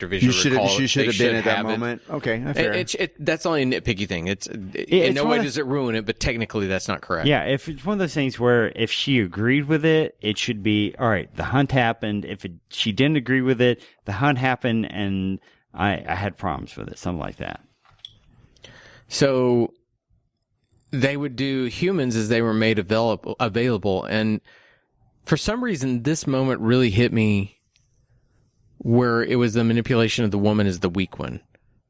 Activision. She should have been at that moment. Okay, fair. That's only a nitpicky thing. In no way does it ruin it, but technically that's not correct. Yeah, if it's one of those things where if she agreed with it, it should be, all right, the hunt happened. If she didn't agree with it, the hunt happened, and I had problems with it, something like that. So they would do humans as they were made available, and for some reason, this moment really hit me where it was the manipulation of the woman as the weak one.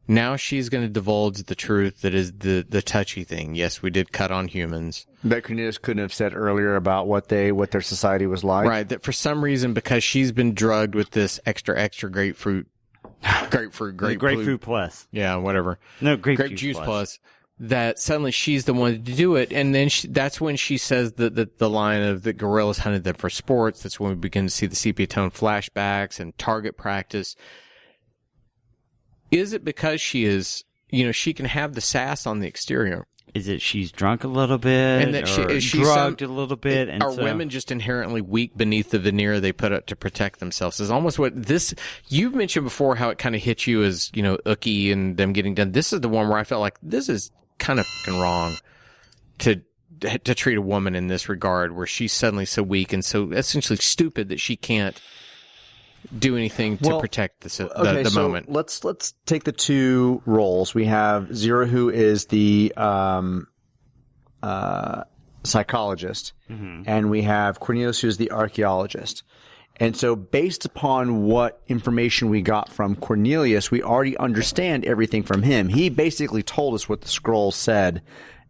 Now she's going to divulge the truth that is the touchy thing. Yes, we did cut on humans. That Cornelius couldn't have said earlier about what their society was like. Right, that for some reason, because she's been drugged with this extra grapefruit plus. Yeah, whatever. No, grape juice plus. That suddenly she's the one to do it, and then that's when she says the line of the gorillas hunted them for sports. That's when we begin to see the sepia tone flashbacks and target practice. Is it because she is, she can have the sass on the exterior? Is it she's drunk a little bit, and that she's drugged a little bit? And are women just inherently weak beneath the veneer they put up to protect themselves? Is almost what this you've mentioned before. How it kind of hits you as Ookie and them getting done. This is the one where I felt like this is kind of wrong to treat a woman in this regard, where she's suddenly so weak and so essentially stupid that she can't do anything to protect the moment. Let's take the two roles. We have Zira, who is the psychologist, and we have Cornelius, who is the archaeologist. And so based upon what information we got from Cornelius, we already understand everything from him. He basically told us what the scrolls said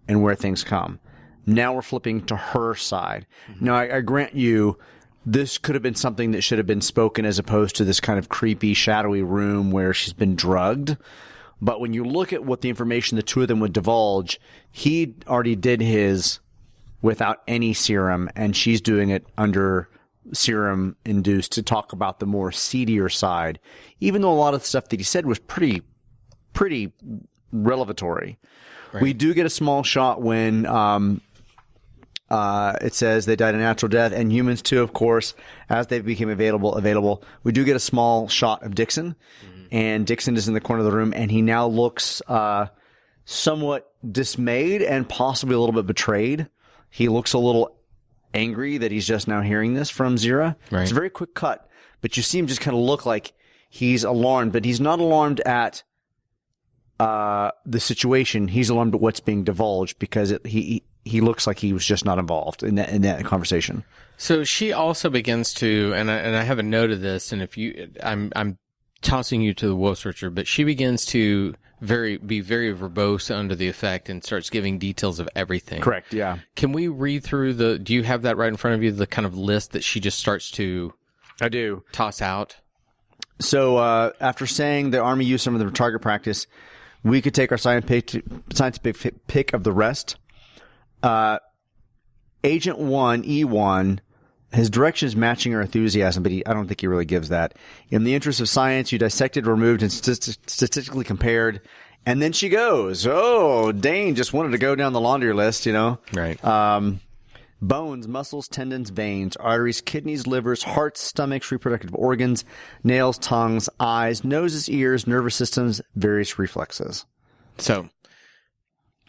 and where things come. Now we're flipping to her side. Now, I grant you, this could have been something that should have been spoken as opposed to this kind of creepy, shadowy room where she's been drugged. But when you look at what the information the two of them would divulge, he already did his without any serum, and she's doing it under serum induced to talk about the more seedier side, even though a lot of the stuff that he said was pretty revelatory. Right. We do get a small shot when it says they died a natural death, and humans too, of course, as they became available. We do get a small shot of Dixon, and Dixon is in the corner of the room, and he now looks somewhat dismayed and possibly a little bit betrayed. He looks a little angry that he's just now hearing this from Zira. Right. It's a very quick cut, but you see him just kind of look like he's alarmed, but he's not alarmed at the situation. He's alarmed at what's being divulged because he looks like he was just not involved in that conversation. So she also begins to, and I have a note of this, and I'm tossing you to the Wolf Searcher, but she begins to be very verbose under the effect and starts giving details of everything. Correct, yeah. Can we read through do you have that right in front of you, the kind of list that she just starts to toss out? So after saying the Army used some of the target practice, we could take our scientific pick of the rest. Agent 1, E1, his direction is matching her enthusiasm, but I don't think he really gives that. In the interest of science, you dissected, removed, and statistically compared. And then she goes, Dane just wanted to go down the laundry list, Right. Bones, muscles, tendons, veins, arteries, kidneys, livers, hearts, stomachs, reproductive organs, nails, tongues, eyes, noses, ears, nervous systems, various reflexes. So,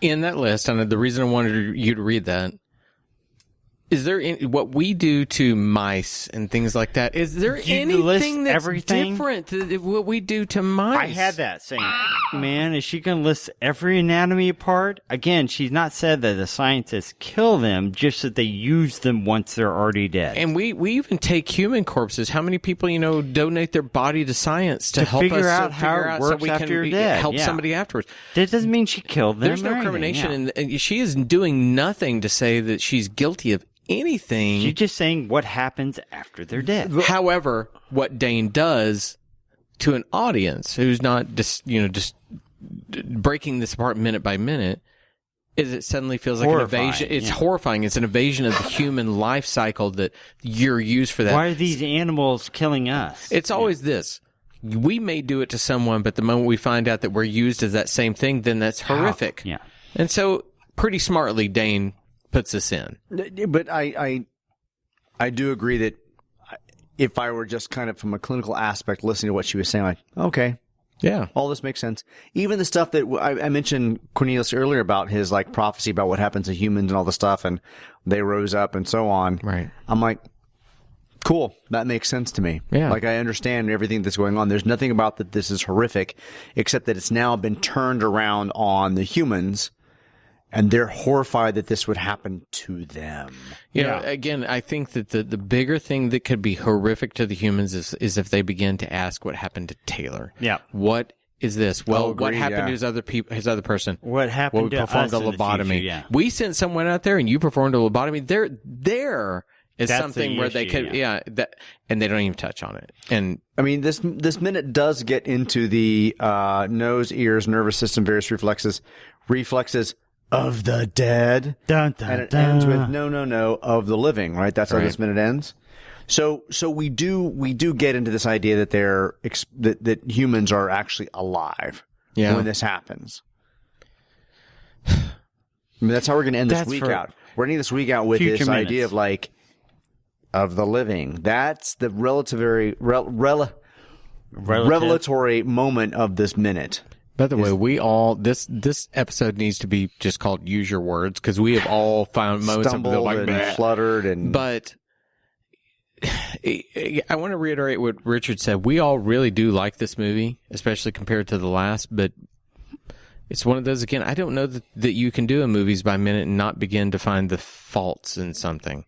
in that list, and the reason I wanted you to read that, is there what we do to mice and things like that? Is there anything that's different than what we do to mice? I had that saying, man, is she going to list every anatomy part? Again, she's not said that the scientists kill them, just that they use them once they're already dead. And we even take human corpses. How many people, donate their body to science to help figure us out how it works after you're dead. Help somebody afterwards. That doesn't mean she killed them. There's no incrimination, and she is doing nothing to say that she's guilty of anything. She's just saying what happens after they're dead. However, what Dane does to an audience who's not just breaking this apart minute by minute is it suddenly feels like an invasion. It's horrifying. It's an invasion of the human life cycle that you're used for that. Why are these animals killing us? It's always this. We may do it to someone, but the moment we find out that we're used as that same thing, then that's horrific. Yeah. And so pretty smartly, Dane puts this in. But I do agree that if I were just kind of from a clinical aspect listening to what she was saying, like, okay, Yeah. all this makes sense. Even the stuff that I mentioned Cornelius earlier about his like prophecy about what happens to humans and all the stuff, and they rose up and so on. Right. I'm like, cool. That makes sense to me. Yeah. Like I understand everything that's going on. There's nothing about that this is horrific, except that it's now been turned around on the humans, and they're horrified that this would happen to them. You know, again, I think that the bigger thing that could be horrific to the humans is if they begin to ask what happened to Taylor. Yeah. What is this? Well, Agreed, what happened yeah. to his other person? What happened we to performed us a in the lobotomy. future, yeah. We sent someone out there and you performed a lobotomy. There is That's something the where they issue, could, and they don't even touch on it. And I mean, this minute does get into the nose, ears, nervous system, various reflexes of the dead. Dun, dun, And it dun. ends with no of the living, right? That's how Right. this minute ends. So we do get into this idea that that humans are actually alive when this happens. I mean, that's how we're going to end this week out. We're ending this week out with future this idea minutes. of like of the living. That's the revelatory moment of this minute. by the way, we all this episode needs to be just called "Use Your Words" because we have all found moments of Stumbled like, and "Bleh." fluttered and But I want to reiterate what Richard said. We all really do like this movie, especially compared to the last, but it's one of those, again, I don't know that you can do a movies by minute and not begin to find the faults in something.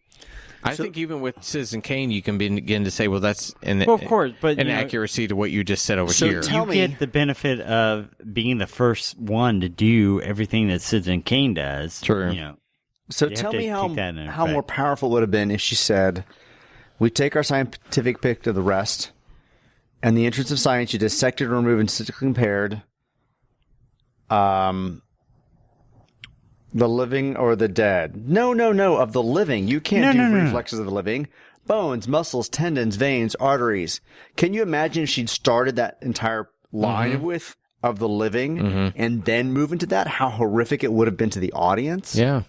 I think even with Citizen Kane, you can begin to say, well, that's Well, of course, but an you know, accuracy to what you just said over So here. tell you me- get the benefit of being the first one to do everything that Citizen Kane does. True. You know, So You tell have to me take that into how effect. more powerful it would have been if she said, we take our scientific pick to the rest, and the entrance of science you dissected or removed and statistically compared the living or the dead. No, of the living. You can't do reflexes of the living. Bones, muscles, tendons, veins, arteries. Can you imagine if she'd started that entire line with of the living and then move into that? How horrific it would have been to the audience? Yeah.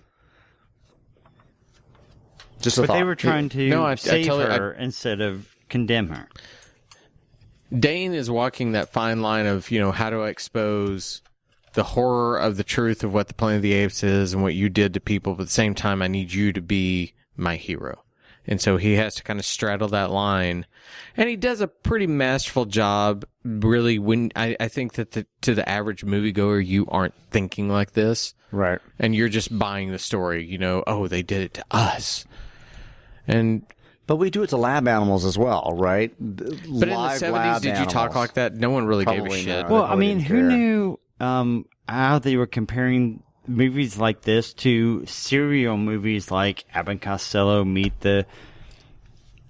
Just a but thought. they were trying to No, I save totally- her instead of condemn her. Dane is walking that fine line of, how do I expose the horror of the truth of what the Planet of the Apes is and what you did to people, but at the same time, I need you to be my hero. And so he has to kind of straddle that line. And he does a pretty masterful job, really, when I think that to the average moviegoer, you aren't thinking like this. Right. And you're just buying the story, oh, they did it to us. And But we do it to lab animals as well, right? but in the 70s, did you talk like that? No one really gave a Probably shit. not. Well, I I mean, didn't who care. knew how they were comparing movies like this to serial movies like Abbott and Costello Meet the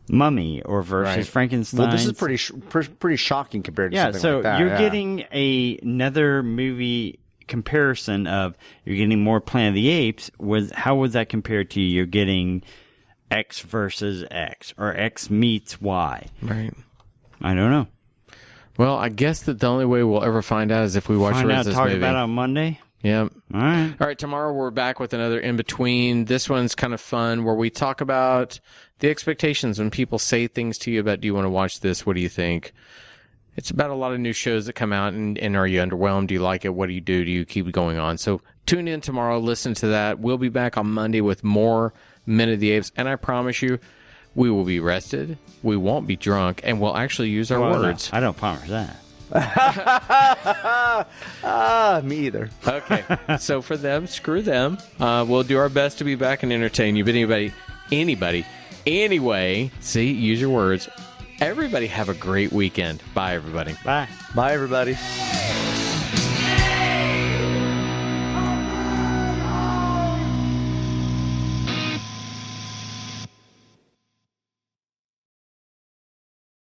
Mummy or versus Right. Frankenstein? Well, this is pretty shocking compared to Yeah, something so like that. you're yeah. getting another movie comparison of you're getting more Planet of the Apes. How was that compared to you're getting X versus X or X meets Y? Right. I don't know. Well, I guess that the only way we'll ever find out is if we watch Find the out, rest of this talk movie. about it on Monday. Yeah. All right. All right, tomorrow we're back with another In Between. This one's kind of fun where we talk about the expectations when people say things to you about, do you want to watch this? What do you think? It's about a lot of new shows that come out, and are you underwhelmed? Do you like it? What do? Do you keep going on? So tune in tomorrow. Listen to that. We'll be back on Monday with more Minute of the Apes, and I promise you, we will be rested, we won't be drunk, and we'll actually use our Well, no, words. I don't promise that. Me either. Okay, so for them, screw them. We'll do our best to be back and entertain you. But anybody, anyway, see, use your words. Everybody have a great weekend. Bye, everybody. Bye. Bye, everybody.